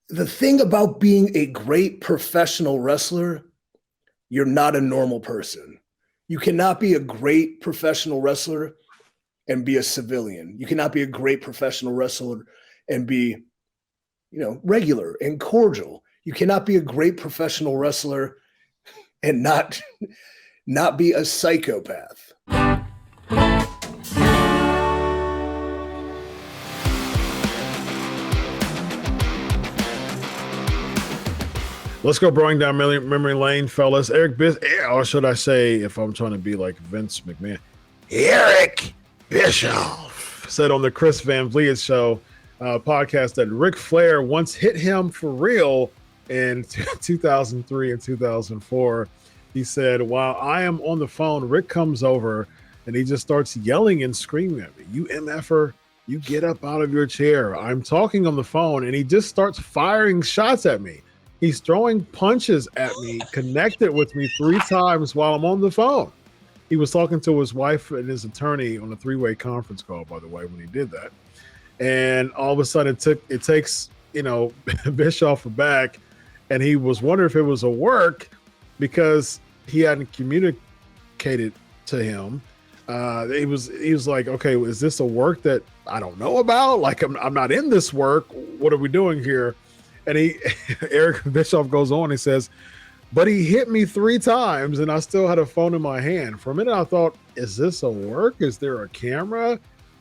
the thing about being a great professional wrestler, you're not a normal person. You cannot be a great professional wrestler and be a civilian. You cannot be a great professional wrestler and be, regular and cordial. You cannot be a great professional wrestler and not be a psychopath. Let's go bring down memory lane, fellas. Eric Bischoff, or should I say, if I'm trying to be like Vince McMahon, Eric Bischoff said on the Chris Van Vliet show podcast that Ric Flair once hit him for real in 2003 and 2004. He said, while I am on the phone, Rick comes over and he just starts yelling and screaming at me. You MFer, you get up out of your chair. I'm talking on the phone and he just starts firing shots at me. He's throwing punches at me, connected with me 3 times while I'm on the phone. He was talking to his wife and his attorney on a 3-way conference call, by the way, when he did that. And all of a sudden it takes, Bischoff aback, and he was wondering if it was a work because he hadn't communicated to him. He was like, okay, is this a work that I don't know about? Like, I'm not in this work. What are we doing here? And Eric Bischoff goes on, he says, but he hit me 3 times and I still had a phone in my hand. For a minute, I thought, is this a work? Is there a camera?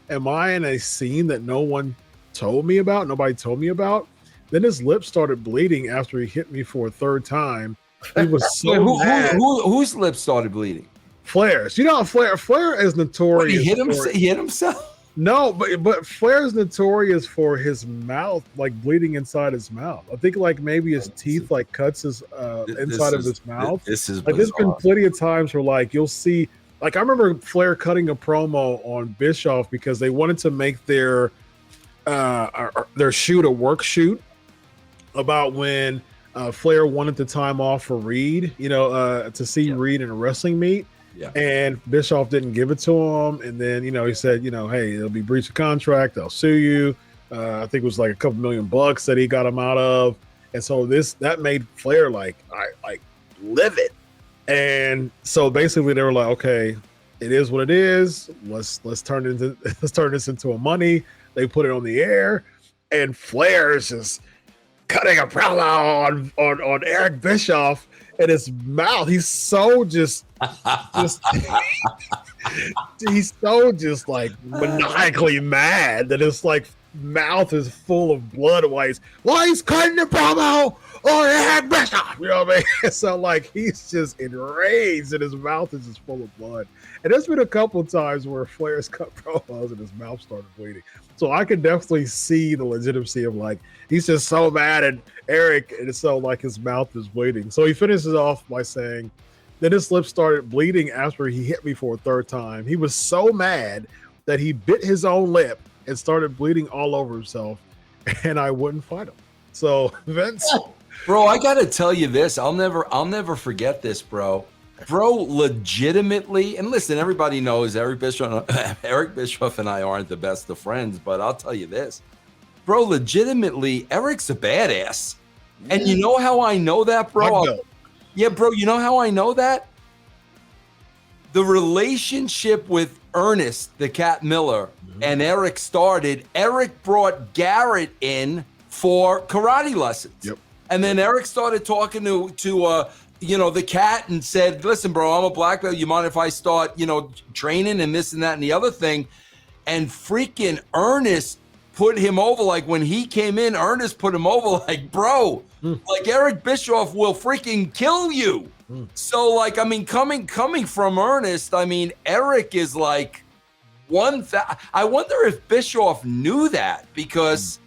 Am I in a scene that nobody told me about? Then his lip started bleeding after he hit me for a 3rd time. He was so mad. Whose lips started bleeding? Flair's. You know, Flair is notorious. He hit himself? No, but Flair's notorious for his mouth, like bleeding inside his mouth. I think like maybe his teeth like cuts his inside of his mouth. This is like there's been plenty of times where like you'll see, like I remember Flair cutting a promo on Bischoff because they wanted to make their shoot a work shoot about when Flair wanted the time off for Reed, to see Reed in a wrestling meet. Yeah. And Bischoff didn't give it to him. And then, he said, hey, it'll be breach of contract. They'll sue you. I think it was like a couple $1 million that he got him out of. And so that made Flair like livid. And so basically they were like, okay, it is what it is. Let's turn this into a money. They put it on the air, and Flair is just cutting a promo on Eric Bischoff. And his mouth, he's so just he's so just like maniacally mad that his like mouth is full of blood while he's cutting the promo on Eric Bischoff. You know what I mean? So like he's just enraged and his mouth is just full of blood. And there's been a couple of times where Flair's cut promos and his mouth started bleeding. So I could definitely see the legitimacy of like he's just so mad at Eric, and so like his mouth is bleeding. So he finishes off by saying, then his lips started bleeding after he hit me for a 3rd time. He was so mad that he bit his own lip and started bleeding all over himself, and I wouldn't fight him. So Vince, bro, I gotta tell you this. I'll never forget this, bro. Bro, legitimately, and listen, everybody knows Eric Bischoff and I aren't the best of friends, but I'll tell you this. Bro, legitimately, Eric's a badass. And you know how I know that, bro? Yeah, bro, you know how I know that? The relationship with Ernest, the Cat Miller, and Eric started. Eric brought Garrett in for karate lessons. Yep. And then Eric started talking to the Cat and said, listen, bro, I'm a black belt. You mind if I start, training and this and that and the other thing? And freaking Ernest put him over. Like when he came in, Ernest put him over like, bro, like Eric Bischoff will freaking kill you. So like, I mean, coming from Ernest, I mean, Eric is like I wonder if Bischoff knew that, because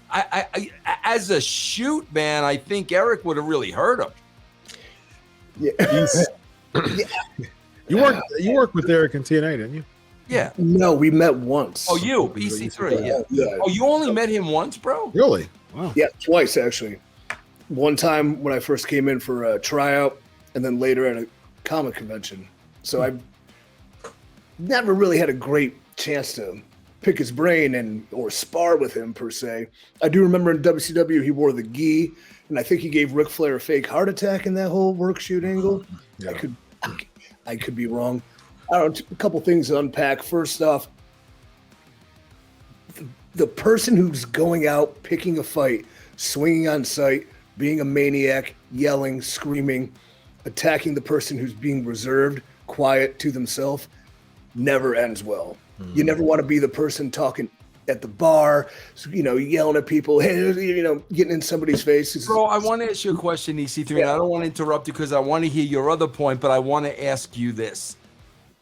I as a shoot, man, I think Eric would have really hurt him. Yeah. You worked with Eric in TNA, didn't you? Yeah. No, we met once. Oh, you EC3. Yeah. Oh, you only met him once, bro? Really? Wow. Yeah, twice actually. One time when I first came in for a tryout, and then later at a comic convention. So I never really had a great chance to pick his brain or spar with him per se. I do remember in WCW he wore the gi, and I think he gave Ric Flair a fake heart attack in that whole work shoot angle. Yeah. I could be wrong. I don't know, a couple things to unpack. First off, the person who's going out, picking a fight, swinging on sight, being a maniac, yelling, screaming, attacking the person who's being reserved, quiet to themselves, never ends well. You never want to be the person talking at the bar, yelling at people, hey, getting in somebody's face. Bro, I want to ask you a question, EC3, and I don't want to interrupt you because I want to hear your other point, but I want to ask you this.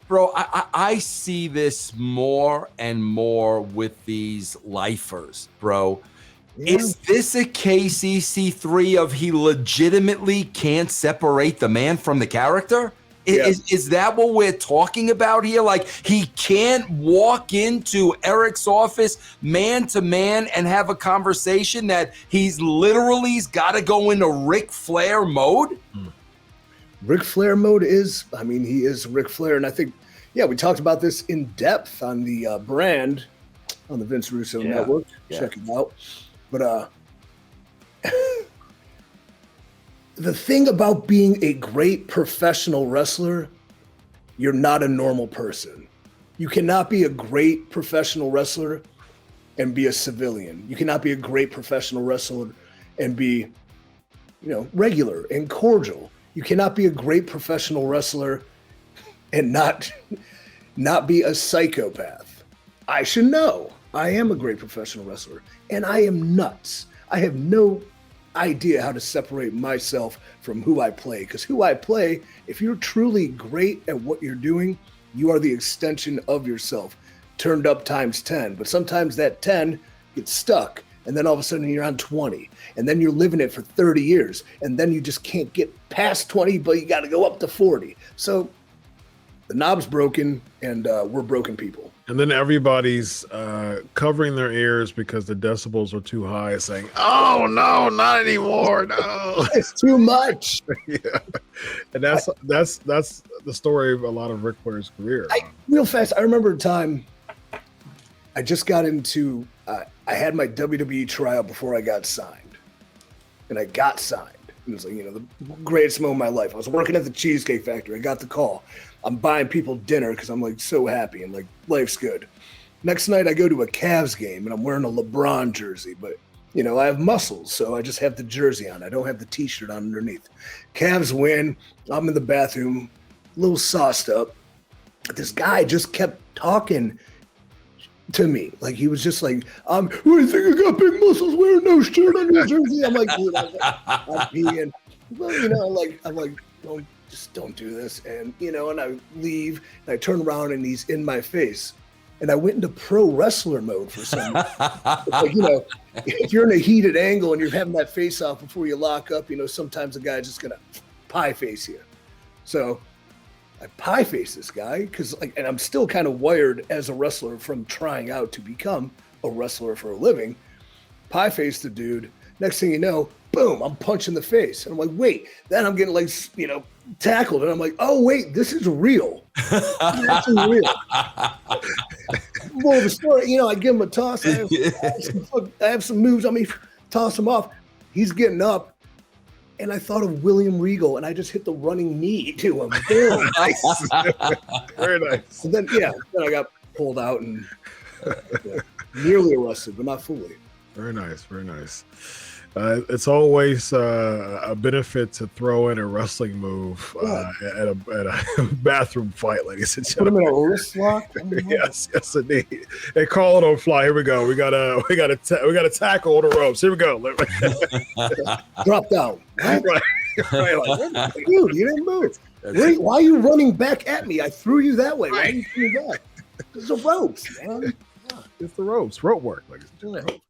Bro, I see this more and more with these lifers, bro. Yeah. Is this a case, EC3, of he legitimately can't separate the man from the character? Yeah. Is that what we're talking about here? Like, he can't walk into Eric's office man to man and have a conversation that he's got to go into Ric Flair mode? Ric Flair mode he is Ric Flair. And I think, we talked about this in depth on the brand on the Vince Russo network. Check it out. But the thing about being a great professional wrestler, you're not a normal person. You cannot be a great professional wrestler and be a civilian. You cannot be a great professional wrestler and be, regular and cordial. You cannot be a great professional wrestler and not be a psychopath. I should know. I am a great professional wrestler, and I am nuts. I have no idea how to separate myself from who I play, because who I play, if you're truly great at what you're doing, you are the extension of yourself, turned up times 10. But sometimes that 10 gets stuck, and then all of a sudden you're on 20, and then you're living it for 30 years, and then you just can't get past 20, but you got to go up to 40. So the knob's broken, and we're broken people. And then everybody's covering their ears because the decibels are too high, saying, "Oh no, not anymore! No, it's too much." Yeah, and that's the story of a lot of Ric Flair's career. Real fast, I remember a time I just got into. I had my WWE tryout before I got signed, and I got signed. It was like the greatest moment of my life. I was working at the Cheesecake Factory. I got the call. I'm buying people dinner because I'm like so happy and like life's good. Next night I go to a Cavs game and I'm wearing a LeBron jersey, but I have muscles, so I just have the jersey on. I don't have the t-shirt on underneath. Cavs win. I'm in the bathroom, a little sauced up. This guy just kept talking to me. Like he was just like, what do you think I got big muscles wearing no shirt on your jersey? I'm like, dude, I'm peeing. Well, I'm like, don't do this. And, and I leave and I turn around and he's in my face. And I went into pro wrestler mode for some reason. Like, if you're in a heated angle and you're having that face off before you lock up, sometimes a guy's just going to pie face you. So I pie face this guy and I'm still kind of wired as a wrestler from trying out to become a wrestler for a living. Pie face the dude. Next thing you know, boom, I'm punching the face. And I'm like, wait, then I'm getting tackled. And I'm like, oh, wait, this is real. This is real. Well, the story, I give him a toss. I have some moves on me, toss him off. He's getting up. And I thought of William Regal, and I just hit the running knee to him. Very nice. Very nice. And then I got pulled out and nearly arrested, but not fully. Very nice. Very nice. It's always a benefit to throw in a wrestling move at a bathroom fight, ladies and gentlemen. Put him in a wrist lock. Yes, indeed. Hey, call it on fly. Here we go. We got a tackle on the ropes. Here we go. Drop down. Right. Like, dude, you didn't move. Why are you running back at me? I threw you that way. Why are you coming back? It's the ropes, man. It's the ropes. Rope work, ladies and gentlemen.